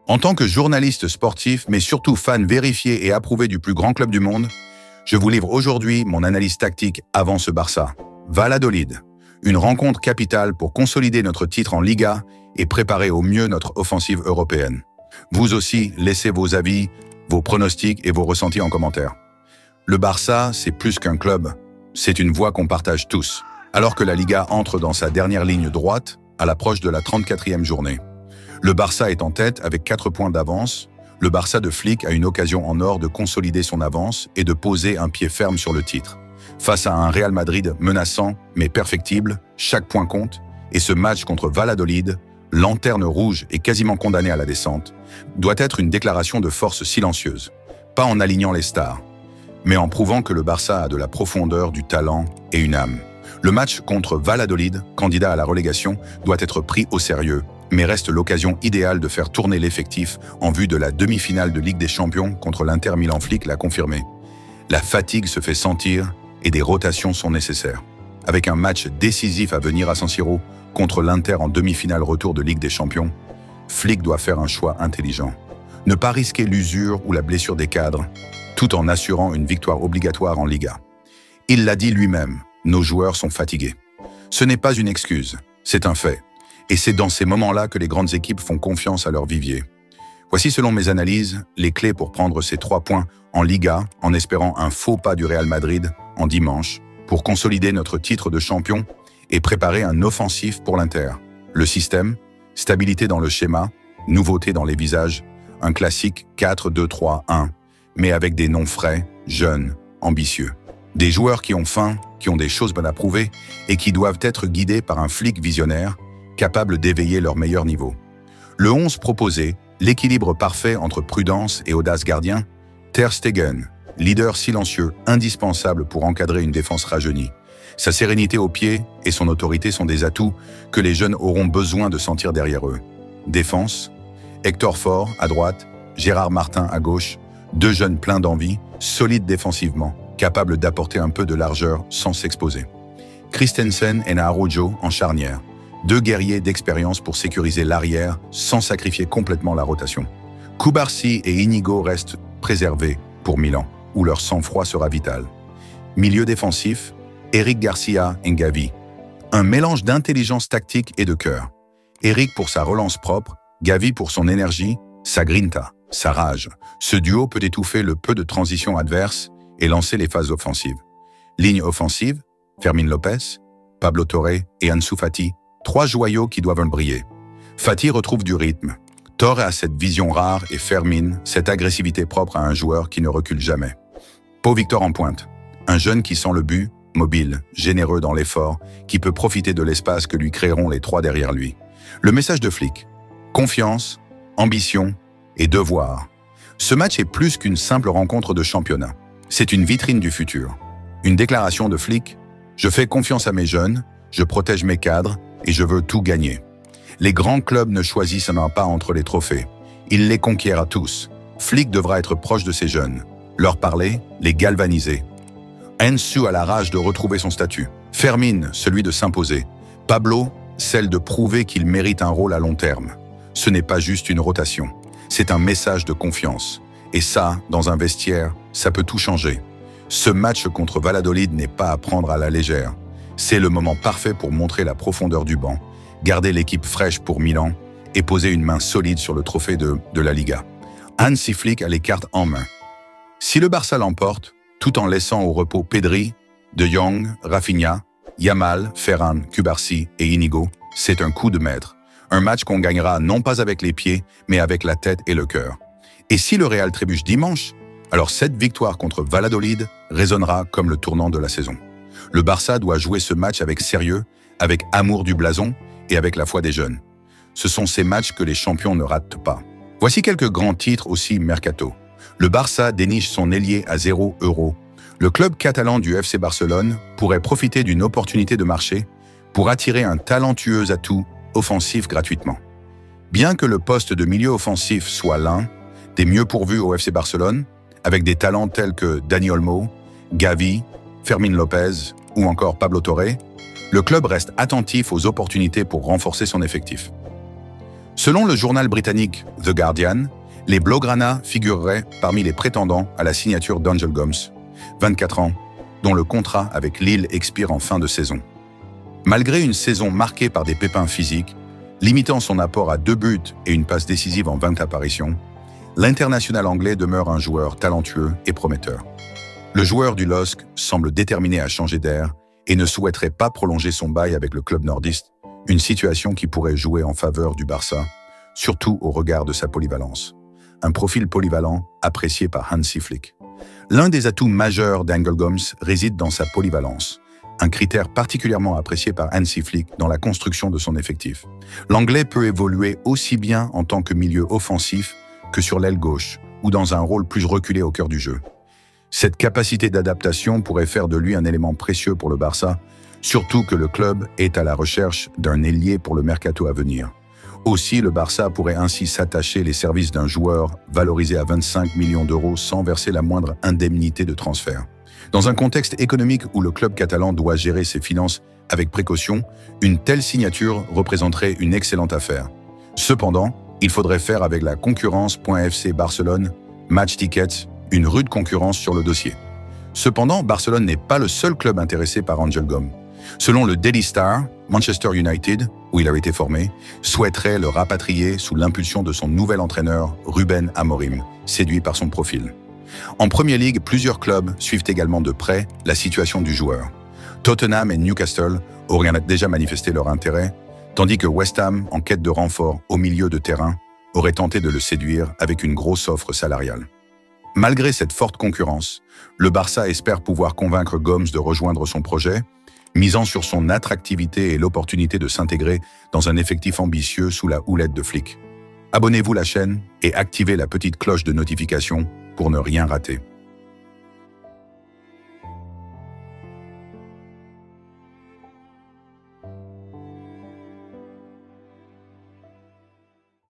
En tant que journaliste sportif, mais surtout fan vérifié et approuvé du plus grand club du monde, je vous livre aujourd'hui mon analyse tactique avant ce Barça. Valladolid, une rencontre capitale pour consolider notre titre en Liga et préparer au mieux notre offensive européenne. Vous aussi, laissez vos avis, vos pronostics et vos ressentis en commentaire. Le Barça, c'est plus qu'un club, c'est une voix qu'on partage tous, alors que la Liga entre dans sa dernière ligne droite à l'approche de la 34e journée. Le Barça est en tête avec 4 points d'avance. Le Barça de Flick a une occasion en or de consolider son avance et de poser un pied ferme sur le titre. Face à un Real Madrid menaçant mais perfectible, chaque point compte, et ce match contre Valladolid, lanterne rouge et quasiment condamné à la descente, doit être une déclaration de force silencieuse, pas en alignant les stars, mais en prouvant que le Barça a de la profondeur, du talent et une âme. Le match contre Valladolid, candidat à la relégation, doit être pris au sérieux, mais reste l'occasion idéale de faire tourner l'effectif en vue de la demi-finale de Ligue des Champions contre l'Inter Milan. Flick l'a confirmé. La fatigue se fait sentir et des rotations sont nécessaires. Avec un match décisif à venir à San Siro contre l'Inter en demi-finale retour de Ligue des Champions, Flick doit faire un choix intelligent. Ne pas risquer l'usure ou la blessure des cadres, tout en assurant une victoire obligatoire en Liga. Il l'a dit lui-même, nos joueurs sont fatigués. Ce n'est pas une excuse, c'est un fait. Et c'est dans ces moments-là que les grandes équipes font confiance à leur vivier. Voici selon mes analyses, les clés pour prendre ces 3 points en Liga en espérant un faux pas du Real Madrid en dimanche pour consolider notre titre de champion et préparer un offensif pour l'Inter. Le système, stabilité dans le schéma, nouveauté dans les visages, un classique 4-2-3-1, mais avec des noms frais, jeunes, ambitieux. Des joueurs qui ont faim, qui ont des choses bonnes à prouver et qui doivent être guidés par un Flick visionnaire capable d'éveiller leur meilleur niveau. Le 11 proposé, l'équilibre parfait entre prudence et audace gardien, Ter Stegen, leader silencieux, indispensable pour encadrer une défense rajeunie. Sa sérénité au pied et son autorité sont des atouts que les jeunes auront besoin de sentir derrière eux. Défense, Hector Fort à droite, Gérard Martin à gauche, 2 jeunes pleins d'envie, solides défensivement, capables d'apporter un peu de largeur sans s'exposer. Christensen et Araujo en charnière, 2 guerriers d'expérience pour sécuriser l'arrière sans sacrifier complètement la rotation. Cubarsí et Inigo restent préservés pour Milan, où leur sang-froid sera vital. Milieu défensif, Eric Garcia et Gavi. Un mélange d'intelligence tactique et de cœur. Eric pour sa relance propre, Gavi pour son énergie, sa grinta, sa rage. Ce duo peut étouffer le peu de transition adverse et lancer les phases offensives. Ligne offensive, Fermín López, Pablo Torre et Ansu Fati, 3 joyaux qui doivent briller. Fati retrouve du rythme. Torre a cette vision rare et Fermín, cette agressivité propre à un joueur qui ne recule jamais. Pau Victor en pointe. Un jeune qui sent le but, mobile, généreux dans l'effort, qui peut profiter de l'espace que lui créeront les 3 derrière lui. Le message de Flick. Confiance, ambition et devoir. Ce match est plus qu'une simple rencontre de championnat. C'est une vitrine du futur. Une déclaration de Flick. Je fais confiance à mes jeunes, je protège mes cadres et je veux tout gagner. Les grands clubs ne choisissent pas entre les trophées. Ils les conquièrent à tous. Flick devra être proche de ces jeunes. Leur parler, les galvaniser. Ansu a la rage de retrouver son statut. Fermín, celui de s'imposer. Pablo, celle de prouver qu'il mérite un rôle à long terme. Ce n'est pas juste une rotation. C'est un message de confiance. Et ça, dans un vestiaire, ça peut tout changer. Ce match contre Valladolid n'est pas à prendre à la légère. C'est le moment parfait pour montrer la profondeur du banc, garder l'équipe fraîche pour Milan et poser une main solide sur le trophée de la Liga. Hansi Flick a les cartes en main. Si le Barça l'emporte, tout en laissant au repos Pedri, De Jong, Rafinha, Yamal, Ferran, Cubarsí et Inigo, c'est un coup de maître. Un match qu'on gagnera non pas avec les pieds, mais avec la tête et le cœur. Et si le Real trébuche dimanche, alors cette victoire contre Valladolid résonnera comme le tournant de la saison. Le Barça doit jouer ce match avec sérieux, avec amour du blason et avec la foi des jeunes. Ce sont ces matchs que les champions ne ratent pas. Voici quelques grands titres aussi mercato. Le Barça déniche son ailier à 0 €. Le club catalan du FC Barcelone pourrait profiter d'une opportunité de marché pour attirer un talentueux atout offensif gratuitement. Bien que le poste de milieu offensif soit l'un des mieux pourvus au FC Barcelone, avec des talents tels que Dani Olmo, Gavi, Fermín López ou encore Pablo Torre, le club reste attentif aux opportunités pour renforcer son effectif. Selon le journal britannique The Guardian, les Blaugrana figureraient parmi les prétendants à la signature d'Angel Gomes, 24 ans, dont le contrat avec Lille expire en fin de saison. Malgré une saison marquée par des pépins physiques, limitant son apport à 2 buts et une passe décisive en 20 apparitions, l'international anglais demeure un joueur talentueux et prometteur. Le joueur du LOSC semble déterminé à changer d'air et ne souhaiterait pas prolonger son bail avec le club nordiste, une situation qui pourrait jouer en faveur du Barça, surtout au regard de sa polyvalence. Un profil polyvalent apprécié par Hansi Flick. L'un des atouts majeurs d'Angel Gomes réside dans sa polyvalence, un critère particulièrement apprécié par Hansi Flick dans la construction de son effectif. L'Anglais peut évoluer aussi bien en tant que milieu offensif que sur l'aile gauche, ou dans un rôle plus reculé au cœur du jeu. Cette capacité d'adaptation pourrait faire de lui un élément précieux pour le Barça, surtout que le club est à la recherche d'un ailier pour le mercato à venir. Aussi, le Barça pourrait ainsi s'attacher les services d'un joueur valorisé à 25 millions d'euros sans verser la moindre indemnité de transfert. Dans un contexte économique où le club catalan doit gérer ses finances avec précaution, une telle signature représenterait une excellente affaire. Cependant, il faudrait faire avec la concurrence.fc Barcelone, Match Tickets, une rude concurrence sur le dossier. Cependant, Barcelone n'est pas le seul club intéressé par Angel Gomes. Selon le Daily Star, Manchester United, où il a été formé, souhaiterait le rapatrier sous l'impulsion de son nouvel entraîneur, Ruben Amorim, séduit par son profil. En Premier League, plusieurs clubs suivent également de près la situation du joueur. Tottenham et Newcastle auraient déjà manifesté leur intérêt, tandis que West Ham, en quête de renfort au milieu de terrain, aurait tenté de le séduire avec une grosse offre salariale. Malgré cette forte concurrence, le Barça espère pouvoir convaincre Gomes de rejoindre son projet, misant sur son attractivité et l'opportunité de s'intégrer dans un effectif ambitieux sous la houlette de Flick. Abonnez-vous à la chaîne et activez la petite cloche de notification pour ne rien rater.